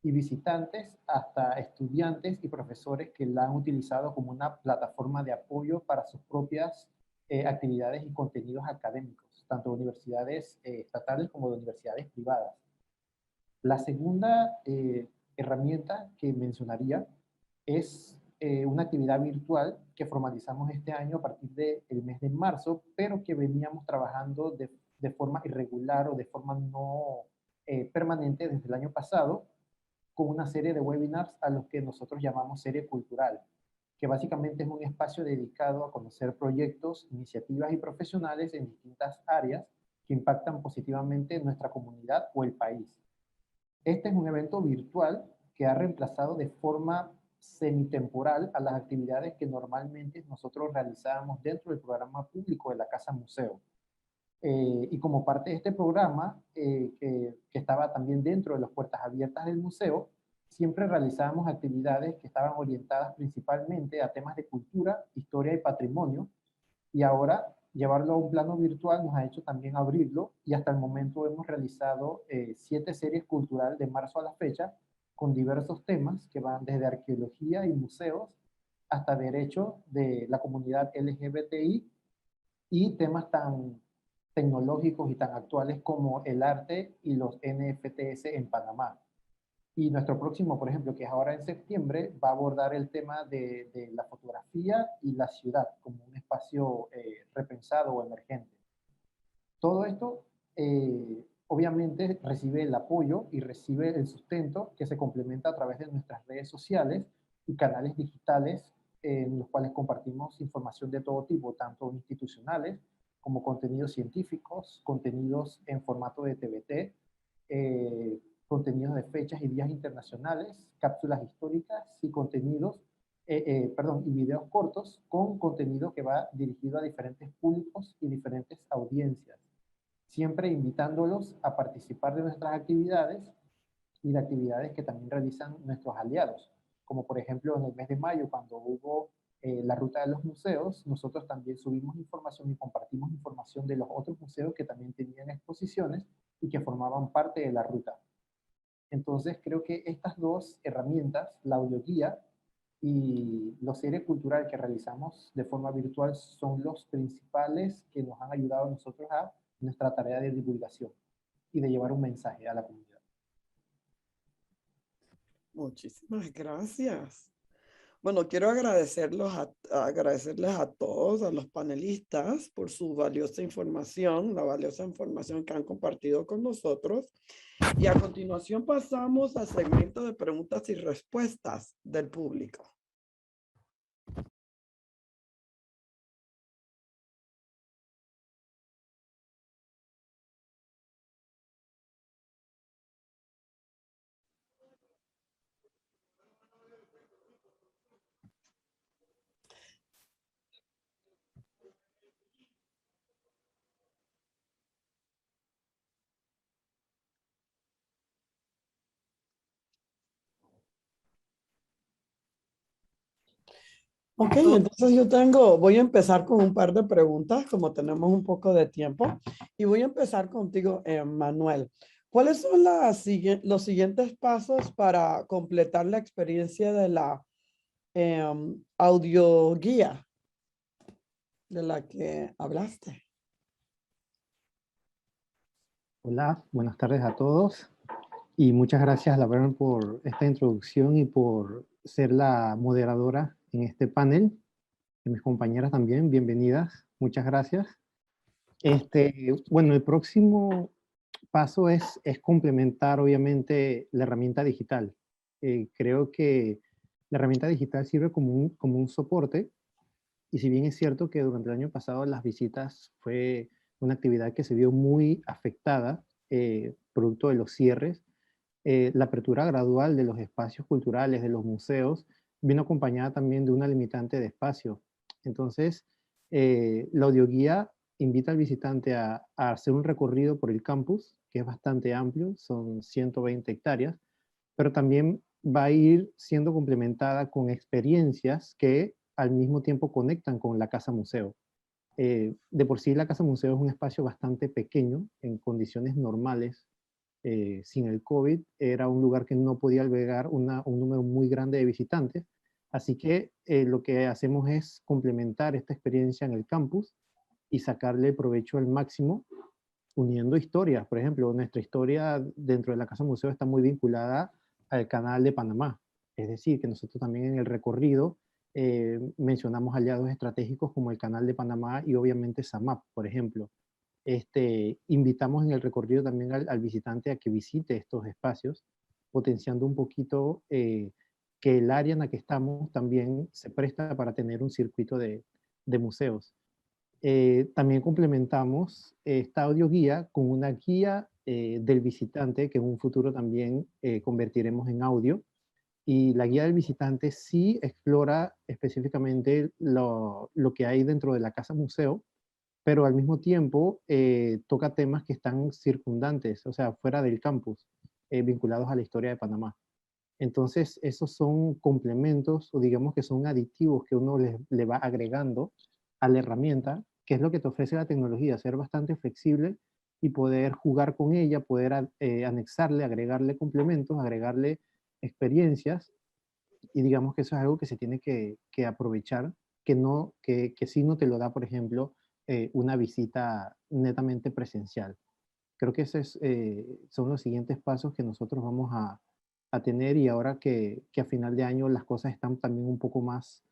y visitantes hasta estudiantes y profesores que la han utilizado como una plataforma de apoyo para sus propias actividades y contenidos académicos, tanto de universidades estatales como de universidades privadas. La segunda herramienta que mencionaría es una actividad virtual que formalizamos este año a partir del mes de marzo, pero que veníamos trabajando de forma irregular o de forma no permanente desde el año pasado, con una serie de webinars a los que nosotros llamamos serie cultural, que básicamente es un espacio dedicado a conocer proyectos, iniciativas y profesionales en distintas áreas que impactan positivamente en nuestra comunidad o el país. Este es un evento virtual que ha reemplazado de forma semitemporal a las actividades que normalmente nosotros realizábamos dentro del programa público de la Casa Museo. Y como parte de este programa, que estaba también dentro de las puertas abiertas del museo, siempre realizábamos actividades que estaban orientadas principalmente a temas de cultura, historia y patrimonio, y ahora llevarlo a un plano virtual nos ha hecho también abrirlo, y hasta el momento hemos realizado 7 series culturales de marzo a la fecha, con diversos temas que van desde arqueología y museos hasta derecho de la comunidad LGBTI y temas tan tecnológicos y tan actuales como el arte y los NFTs en Panamá. Y nuestro próximo, por ejemplo, que es ahora en septiembre, va a abordar el tema de la fotografía y la ciudad como un espacio repensado o emergente. Todo esto, obviamente, recibe el apoyo y recibe el sustento que se complementa a través de nuestras redes sociales y canales digitales en los cuales compartimos información de todo tipo, tanto institucionales como contenidos científicos, contenidos en formato de TBT, contenidos de fechas y días internacionales, cápsulas históricas y contenidos, y videos cortos con contenido que va dirigido a diferentes públicos y diferentes audiencias, siempre invitándolos a participar de nuestras actividades y de actividades que también realizan nuestros aliados, como por ejemplo en el mes de mayo, cuando hubo la ruta de los museos, nosotros también subimos información y compartimos información de los otros museos que también tenían exposiciones y que formaban parte de la ruta. Entonces creo que estas dos herramientas, la audioguía y la serie cultural que realizamos de forma virtual, son los principales que nos han ayudado a nosotros a nuestra tarea de divulgación y de llevar un mensaje a la comunidad. Muchísimas gracias. Bueno, quiero agradecerles a todos, a los panelistas, por su valiosa información, la valiosa información que han compartido con nosotros. Y a continuación pasamos al segmento de preguntas y respuestas del público. Ok, entonces voy a empezar con un par de preguntas, como tenemos un poco de tiempo, y voy a empezar contigo, Manuel. ¿Cuáles son los siguientes pasos para completar la experiencia de la audioguía de la que hablaste? Hola, buenas tardes a todos y muchas gracias, Laverne, por esta introducción y por ser la moderadora en este panel. Y mis compañeras también, bienvenidas, muchas gracias. Bueno, el próximo paso es complementar, obviamente, la herramienta digital. Creo que la herramienta digital sirve como un soporte, y si bien es cierto que durante el año pasado las visitas fue una actividad que se vio muy afectada, producto de los cierres, la apertura gradual de los espacios culturales, de los museos, vino acompañada también de una limitante de espacio. Entonces, la audioguía invita al visitante a hacer un recorrido por el campus, que es bastante amplio, son 120 hectáreas, pero también va a ir siendo complementada con experiencias que al mismo tiempo conectan con la casa museo. De por sí la casa museo es un espacio bastante pequeño en condiciones normales. Sin el COVID era un lugar que no podía albergar un número muy grande de visitantes, así que lo que hacemos es complementar esta experiencia en el campus y sacarle provecho al máximo uniendo historias. Por ejemplo, nuestra historia dentro de la Casa Museo está muy vinculada al Canal de Panamá. Es decir, que nosotros también en el recorrido mencionamos aliados estratégicos como el Canal de Panamá y obviamente SAMAP, por ejemplo. Invitamos en el recorrido también al visitante a que visite estos espacios, potenciando un poquito que el área en la que estamos también se presta para tener un circuito de museos. También complementamos esta audioguía con una guía del visitante que en un futuro también convertiremos en audio. Y la guía del visitante sí explora específicamente lo que hay dentro de la casa museo, pero al mismo tiempo toca temas que están circundantes, o sea, fuera del campus, vinculados a la historia de Panamá. Entonces, esos son complementos o digamos que son aditivos que uno le va agregando a la herramienta, que es lo que te ofrece la tecnología, ser bastante flexible y poder jugar con ella, poder anexarle, agregarle complementos, agregarle experiencias, y digamos que eso es algo que se tiene que aprovechar, que sí no te lo da, por ejemplo, una visita netamente presencial. Creo que esos son los siguientes pasos que nosotros vamos a tener, y ahora que a final de año las cosas están también un poco más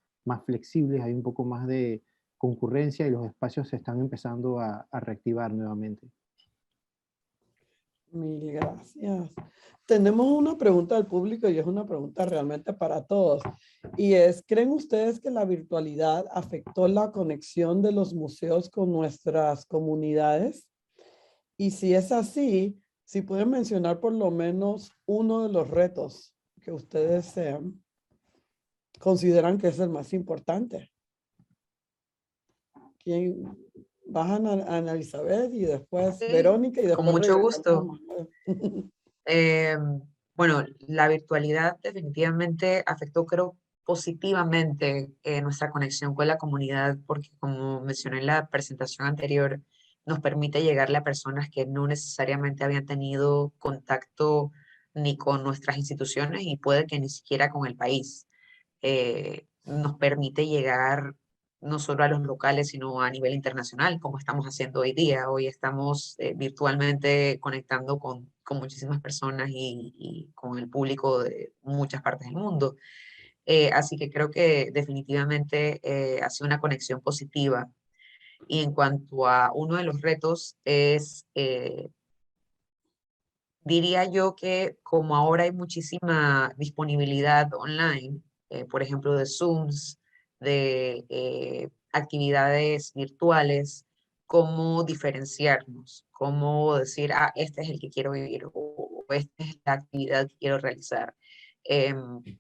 flexibles, hay un poco más de concurrencia y los espacios se están empezando a reactivar nuevamente. Mil gracias. Tenemos una pregunta del público y es una pregunta realmente para todos. Y es, ¿creen ustedes que la virtualidad afectó la conexión de los museos con nuestras comunidades? Y si es así, si pueden mencionar por lo menos uno de los retos que ustedes consideran que es el más importante. ¿Quién? Bajan a Ana Elizabeth y después Sí, Verónica y después con mucho regresamos a gusto. Manuel. Bueno, la virtualidad definitivamente afectó, creo, positivamente nuestra conexión con la comunidad, porque como mencioné en la presentación anterior, nos permite llegarle a personas que no necesariamente habían tenido contacto ni con nuestras instituciones y puede que ni siquiera con el país. Nos permite llegar no solo a los locales, sino a nivel internacional, como estamos haciendo hoy día. Hoy estamos virtualmente conectando con muchísimas personas y con el público de muchas partes del mundo. Así que creo que definitivamente ha sido una conexión positiva. Y en cuanto a uno de los retos es, diría yo que como ahora hay muchísima disponibilidad online, por ejemplo, de Zooms, de actividades virtuales, cómo diferenciarnos, cómo decir, ah, este es el que quiero vivir o esta es la actividad que quiero realizar.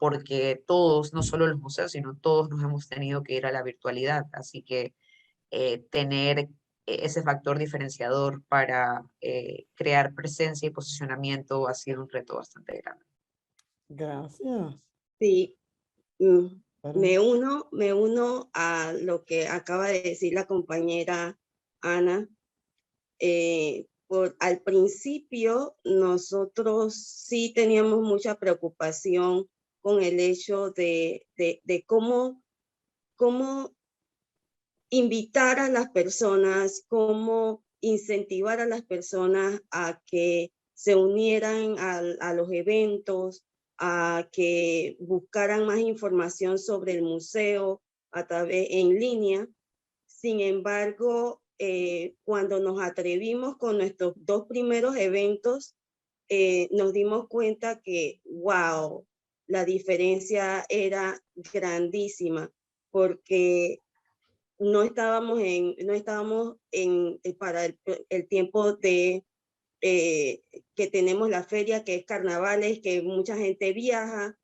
Porque todos, no solo los museos, sino todos nos hemos tenido que ir a la virtualidad, así que tener ese factor diferenciador para crear presencia y posicionamiento ha sido un reto bastante grande. Gracias. Sí, Me uno a lo que acaba de decir la compañera Ana. Al principio nosotros sí teníamos mucha preocupación con el hecho de cómo invitar a las personas, cómo incentivar a las personas a que se unieran a los eventos, a que buscaran más información sobre el museo a través en línea. Sin embargo, cuando nos atrevimos con nuestros 2 primeros eventos, nos dimos cuenta que, wow, la diferencia era grandísima, porque no estábamos para el tiempo de que tenemos la feria, que es carnavales, que mucha gente viaja.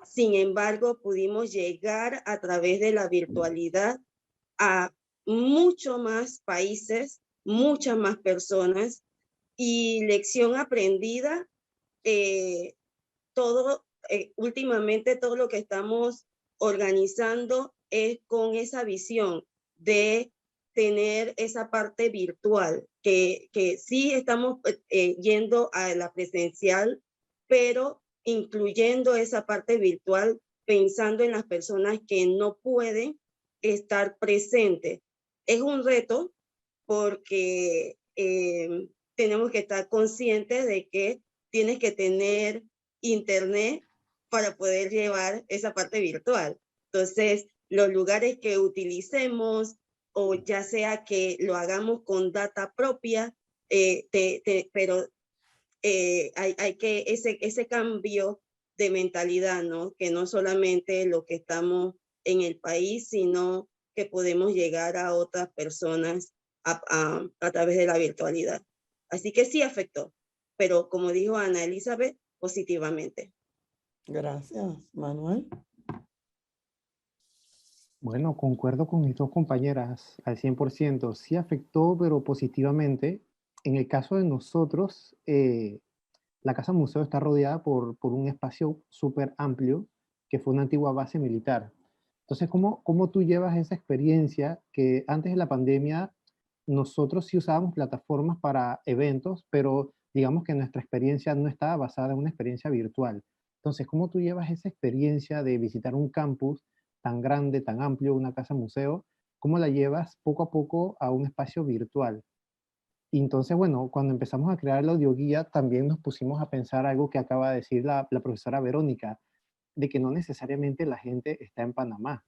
Sin embargo, pudimos llegar a través de la virtualidad a mucho más países, muchas más personas, y lección aprendida, últimamente todo lo que estamos organizando es con esa visión de tener esa parte virtual, que sí estamos yendo a la presencial, pero incluyendo esa parte virtual, pensando en las personas que no pueden estar presentes. Es un reto porque tenemos que estar conscientes de que tienes que tener internet para poder llevar esa parte virtual. Entonces, los lugares que utilicemos, o ya sea que lo hagamos con data propia, pero hay que ese cambio de mentalidad, ¿no? Que no solamente lo que estamos en el país, sino que podemos llegar a otras personas a través de la virtualidad. Así que sí afectó, pero como dijo Ana Elizabeth, positivamente. Gracias, Manuel. Bueno, concuerdo con mis dos compañeras al 100%. Sí afectó, pero positivamente. En el caso de nosotros, la Casa Museo está rodeada por un espacio súper amplio que fue una antigua base militar. Entonces, ¿cómo tú llevas esa experiencia que antes de la pandemia nosotros sí usábamos plataformas para eventos, pero digamos que nuestra experiencia no estaba basada en una experiencia virtual? Entonces, ¿cómo tú llevas esa experiencia de visitar un campus tan grande, tan amplio, una casa museo? ¿Cómo la llevas poco a poco a un espacio virtual? Y entonces, bueno, cuando empezamos a crear la audioguía, también nos pusimos a pensar algo que acaba de decir la profesora Verónica, de que no necesariamente la gente está en Panamá.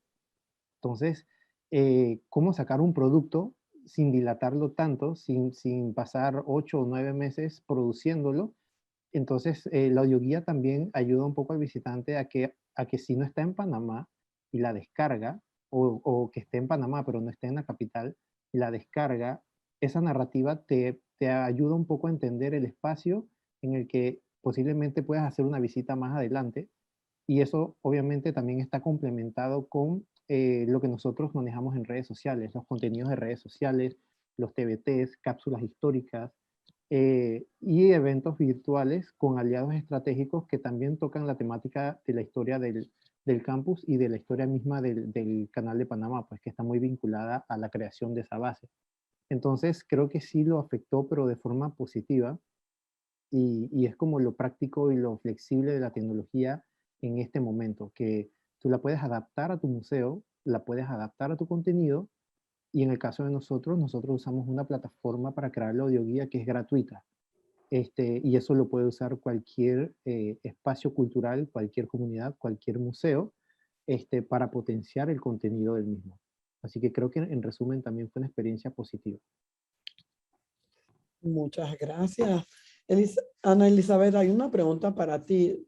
Entonces, ¿cómo sacar un producto sin dilatarlo tanto, sin pasar 8 o 9 meses produciéndolo? Entonces, la audioguía también ayuda un poco al visitante a que si no está en Panamá y la descarga, o que esté en Panamá pero no esté en la capital y la descarga, esa narrativa te ayuda un poco a entender el espacio en el que posiblemente puedas hacer una visita más adelante, y eso obviamente también está complementado con lo que nosotros manejamos en redes sociales, los contenidos de redes sociales, los TBTs, cápsulas históricas, y eventos virtuales con aliados estratégicos que también tocan la temática de la historia del campus y de la historia misma del Canal de Panamá, pues que está muy vinculada a la creación de esa base. Entonces creo que sí lo afectó, pero de forma positiva, y es como lo práctico y lo flexible de la tecnología en este momento, que tú la puedes adaptar a tu museo, la puedes adaptar a tu contenido, y en el caso de nosotros usamos una plataforma para crear la audioguía que es gratuita. Y eso lo puede usar cualquier espacio cultural, cualquier comunidad, cualquier museo, para potenciar el contenido del mismo. Así que creo que en resumen también fue una experiencia positiva. Muchas gracias. Ana Elizabeth, hay una pregunta para ti.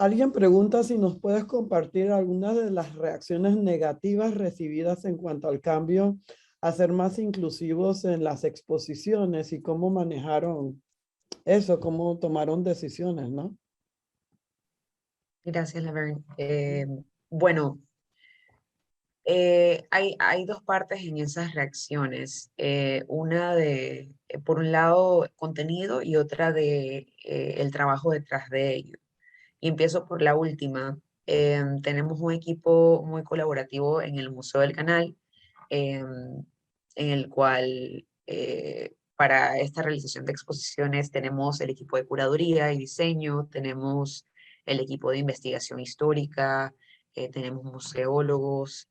Alguien pregunta si nos puedes compartir algunas de las reacciones negativas recibidas en cuanto al cambio a ser más inclusivos en las exposiciones y cómo manejaron eso, cómo tomaron decisiones, ¿no? Gracias, Laverne. Bueno, hay dos partes en esas reacciones. Una por un lado, contenido y otra de el trabajo detrás de ello. Y empiezo por la última. Tenemos un equipo muy colaborativo en el Museo del Canal, en el cual para esta realización de exposiciones tenemos el equipo de curaduría y diseño, tenemos el equipo de investigación histórica, tenemos museólogos,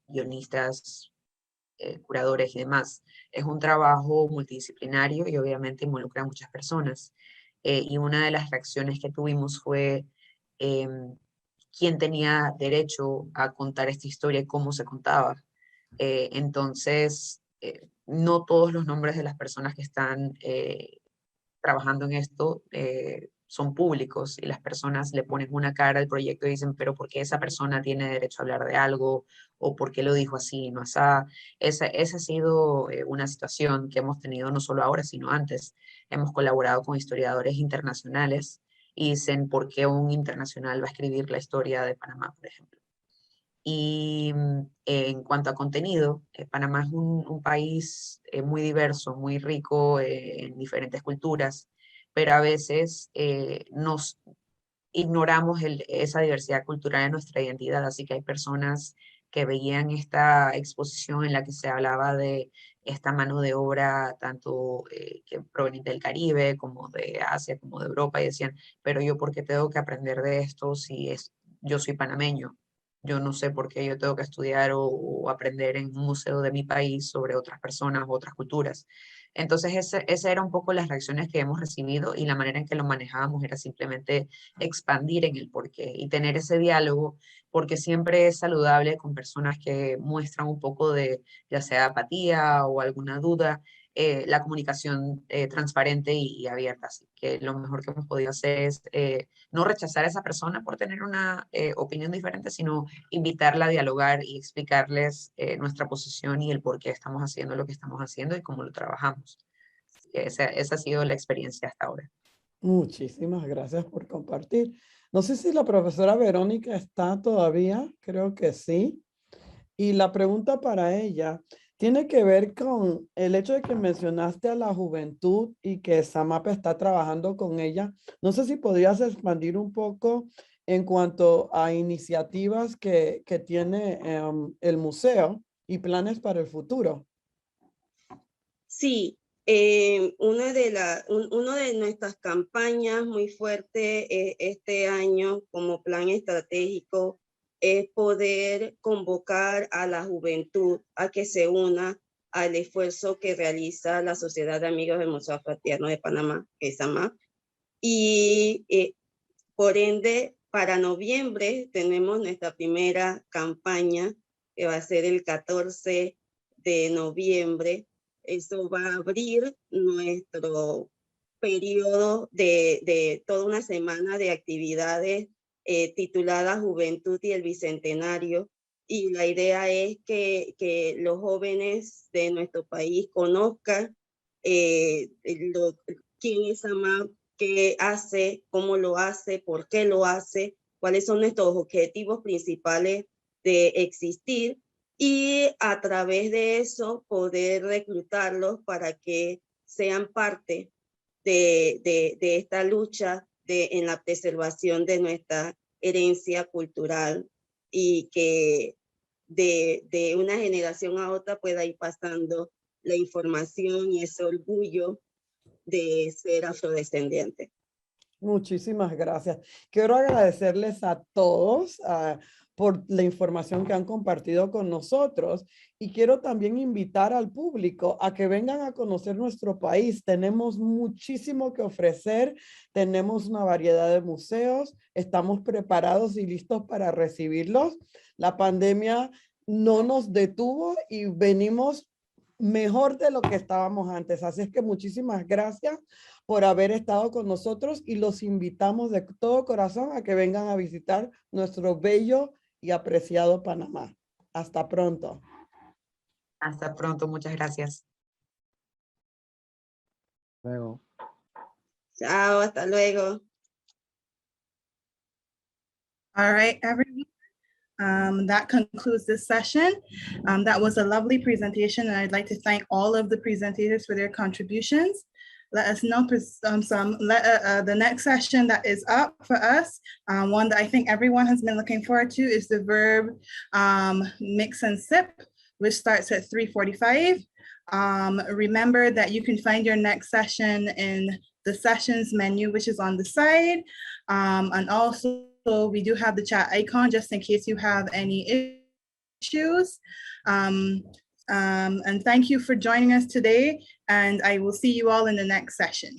guionistas, curadores y demás. Es un trabajo multidisciplinario y obviamente involucra a muchas personas. Y una de las reacciones que tuvimos fue quién tenía derecho a contar esta historia y cómo se contaba. Entonces, no todos los nombres de las personas que están trabajando en esto son públicos y las personas le ponen una cara al proyecto y dicen, pero ¿por qué esa persona tiene derecho a hablar de algo? ¿O por qué lo dijo así, no así? Esa ha sido una situación que hemos tenido no solo ahora, sino antes. Hemos colaborado con historiadores internacionales y dicen, ¿por qué un internacional va a escribir la historia de Panamá, por ejemplo? Y en cuanto a contenido, Panamá es un país muy diverso, muy rico en diferentes culturas, pero a veces nos ignoramos esa diversidad cultural en nuestra identidad, así que hay personas que veían esta exposición en la que se hablaba de esta mano de obra tanto que proveniente del Caribe como de Asia, como de Europa, y decían, pero yo ¿por qué tengo que aprender de esto si yo soy panameño? Yo no sé por qué yo tengo que estudiar o aprender en un museo de mi país sobre otras personas o otras culturas. Entonces, esa era un poco las reacciones que hemos recibido y la manera en que lo manejábamos era simplemente expandir en el porqué y tener ese diálogo, porque siempre es saludable con personas que muestran un poco de, ya sea apatía o alguna duda, la comunicación transparente y abierta. Así que lo mejor que hemos podido hacer es no rechazar a esa persona por tener una opinión diferente, sino invitarla a dialogar y explicarles nuestra posición y el por qué estamos haciendo lo que estamos haciendo y cómo lo trabajamos. Esa ha sido la experiencia hasta ahora. Muchísimas gracias por compartir. No sé si la profesora Verónica está todavía, creo que sí. Y la pregunta para ella tiene que ver con el hecho de que mencionaste a la juventud y que SAMAP está trabajando con ella. No sé si podrías expandir un poco en cuanto a iniciativas que tiene el museo y planes para el futuro. Sí, uno de nuestras campañas muy fuerte este año como plan estratégico es poder convocar a la juventud a que se una al esfuerzo que realiza la Sociedad de Amigos del Museo Afrohaitiano de Panamá, que es SAMAP. Y por ende, para noviembre tenemos nuestra primera campaña, que va a ser el 14 de noviembre. Eso va a abrir nuestro periodo de toda una semana de actividades titulada Juventud y el Bicentenario. Y la idea es que los jóvenes de nuestro país conozcan quién es SAMAP, qué hace, cómo lo hace, por qué lo hace, cuáles son nuestros objetivos principales de existir y a través de eso poder reclutarlos para que sean parte de esta lucha en la preservación de nuestra herencia cultural y que de una generación a otra pueda ir pasando la información y ese orgullo de ser afrodescendiente. Muchísimas gracias. Quiero agradecerles a todos por la información que han compartido con nosotros y quiero también invitar al público a que vengan a conocer nuestro país. Tenemos muchísimo que ofrecer, tenemos una variedad de museos, estamos preparados y listos para recibirlos. La pandemia no nos detuvo y venimos mejor de lo que estábamos antes. Así es que muchísimas gracias por haber estado con nosotros y los invitamos de todo corazón a que vengan a visitar nuestro bello y apreciado Panamá. Hasta pronto. Hasta pronto, muchas gracias. Luego. Chao, hasta luego. All right, everyone. That concludes this session. That was a lovely presentation, and I'd like to thank all of the presentators for their contributions. let us know the next session that is up for us. One that I think everyone has been looking forward to is the verb mix and sip, which starts at 3:45. Remember that you can find your next session in the sessions menu, which is on the side. And also we do have the chat icon just in case you have any issues. And thank you for joining us today, and I will see you all in the next session.